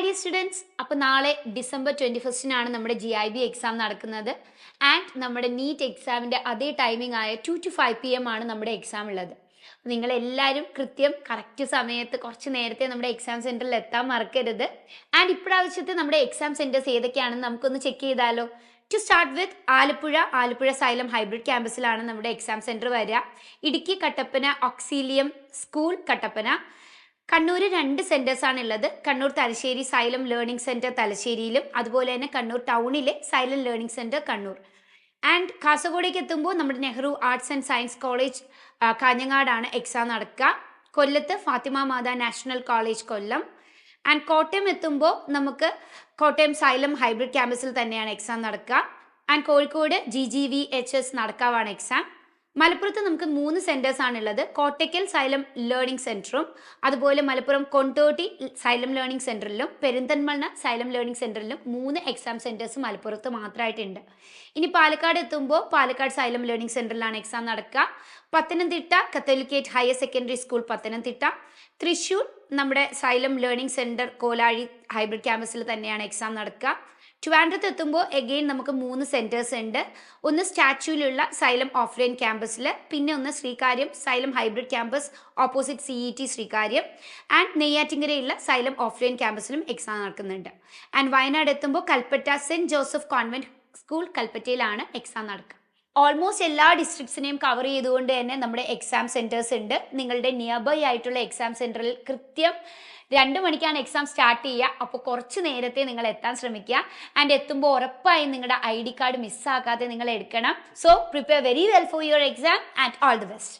dear students, അപ്പോൾ നാളെ December 21 നമ്മുടെ GIB എക്സാം നടക്കുന്നത് ആൻഡ് നമ്മുടെ നീറ്റ് എക്സാമിന്റെ അതേ ടൈമിംഗ് ആയ 2 to 5 PM ആണ് നമ്മുടെ എക്സാം ഉള്ളത്. നിങ്ങൾ എല്ലാവരും കൃത്യം കറക്റ്റ് സമയത്ത് കുറച്ച് നേരത്തെ നമ്മുടെ എക്സാം സെന്ററിൽ എത്താൻ മറക്കരുത്. ആൻഡ് ഇപ്രാവശ്യത്തെ നമ്മുടെ എക്സാം സെന്റേഴ്സ് ഏതൊക്കെയാണെന്ന് നമുക്കൊന്ന് ചെക്ക് ചെയ്താലോ. To start with Alappuzha Xylem hybrid ക്യാമ്പസിലാണ് നമ്മുടെ എക്സാം സെന്റർ വരിക. Idukki Kattappana Auxilium school Kattappana. Kannur 2 centres ആണുള്ളത്. Kannur Thalassery Xylem learning centre തലശ്ശേരിയിലും അതുപോലെ തന്നെ കണ്ണൂർ ടൗണിലെ Xylem learning centre Kannur. And കാസർഗോഡേക്ക് എത്തുമ്പോൾ നമ്മുടെ Nehru arts and science college കാഞ്ഞങ്ങാടാണ് എക്സാം നടക്കുക. കൊല്ലത്ത് Fatima Mata national college Kollam. And Kottayam എത്തുമ്പോൾ നമുക്ക് കോട്ടയം സൈലം ഹൈബ്രിഡ് ക്യാമ്പസിൽ തന്നെയാണ് എക്സാം നടക്കുക. And Kozhikode GGVHS നടക്കാവാണ് exam. മലപ്പുറത്ത് നമുക്ക് 3 സെന്റേഴ്സ് ആണുള്ളത്. കോട്ടയ്ക്കൽ സൈലം ലേണിംഗ് സെന്ററും അതുപോലെ മലപ്പുറം കൊണ്ടോട്ടി സൈലം ലേണിംഗ് സെന്ററിലും പെരിന്തൽമണ്ണ സൈലം ലേണിംഗ് സെന്ററിലും 3 എക്സാം സെന്റേഴ്സ് മലപ്പുറത്ത് മാത്രമായിട്ടുണ്ട്. ഇനി പാലക്കാട് എത്തുമ്പോൾ പാലക്കാട് സൈലം ലേണിംഗ് സെന്ററിലാണ് എക്സാം നടക്കുക. Pathanamthitta Catholicate higher secondary school Pathanamthitta. Thrissur നമ്മുടെ Xylem learning centre Kolazhy hybrid ക്യാമ്പസിൽ തന്നെയാണ് എക്സാം നടക്കുക. ട്രിവാൻഡ്രത്ത് എത്തുമ്പോൾ എഗെയിൻ നമുക്ക് 3 സെന്റേഴ്സ് ഉണ്ട്. ഒന്ന് സ്റ്റാച്യൂലുള്ള സൈലം ഓഫ്ലൈൻ ക്യാമ്പസിൽ, പിന്നെ ഒന്ന് Sreekaryam Xylem hybrid campus opposite CET Sreekaryam. And നെയ്യാറ്റിങ്കരയുള്ള സൈലം ഓഫ്ലൈൻ ക്യാമ്പസിലും എക്സാം നടക്കുന്നുണ്ട്. ആൻഡ് വയനാട് എത്തുമ്പോൾ Kalpetta saint Joseph convent school കൽപ്പറ്റയിലാണ് എക്സാം നടക്കുക. ഓൾമോസ്റ്റ് എല്ലാ ഡിസ്ട്രിക്ട്സിനെയും കവർ ചെയ്തുകൊണ്ട് തന്നെ നമ്മുടെ എക്സാം സെന്റേഴ്സ് ഉണ്ട്. നിങ്ങളുടെ നിയർ ബൈ ആയിട്ടുള്ള എക്സാം സെന്ററിൽ കൃത്യം 2 മണിക്കാണ് എക്സാം സ്റ്റാർട്ട് ചെയ്യുക. അപ്പോൾ കുറച്ച് നേരത്തെ നിങ്ങൾ എത്താൻ ശ്രമിക്കുക. ആൻഡ് എത്തുമ്പോൾ ഉറപ്പായും നിങ്ങളുടെ ID കാർഡ് മിസ്സാക്കാതെ നിങ്ങൾ എടുക്കണം. So prepare very well for your exam and all the best.